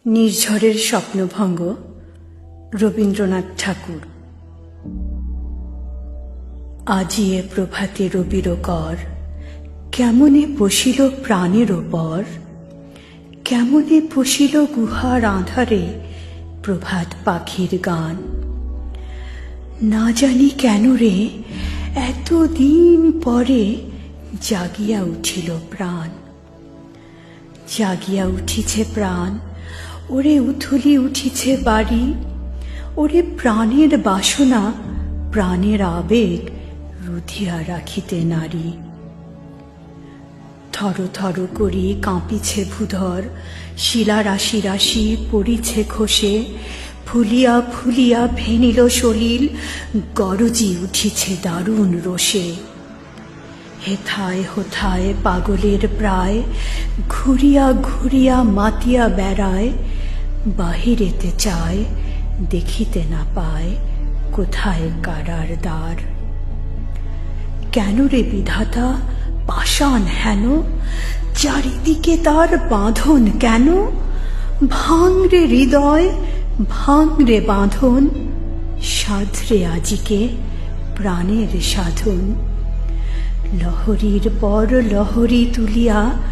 নির্ঝরের স্বপ্নভঙ্গ রবীন্দ্রনাথ ঠাকুর। আজি এ প্রভাতে রবির কর, কেমনে বসিল প্রাণের ওপর, কেমনে বসিল গুহার আঁধারে প্রভাত পাখির গান। না জানি কেন রে এতদিন পরে জাগিয়া উঠিল প্রাণ, জাগিয়া উঠিছে প্রাণ। ওরে উথলি উঠিছে বাড়ি, ওরে প্রাণের বাসনা প্রাণের আবেগ রুধিয়া রাখিতে নারী। থর থর করি কাঁপিছে ভূধর, শিলা রাশি রাশি পড়িছে খসে, ফুলিয়া ফুলিয়া ভেনিল সলিল, গরজি উঠিছে দারুণ রোষে। হেথায় হোথায় পাগলের প্রায়, ঘুরিয়া ঘুরিয়া মাতিয়া বেড়ায়, বাহিরেতে চায় দেখিতে না পায় কোথায় কারার দ্বার। কেন রে বিধাতা পাষাণ হেন, চারিদিকে তার বাঁধন কেন? ভাঙ রে হৃদয়, ভাঙ রে বাঁধন, সাধরে আজিকে প্রাণের সাধন। লহরীর পর লহরী তুলিয়া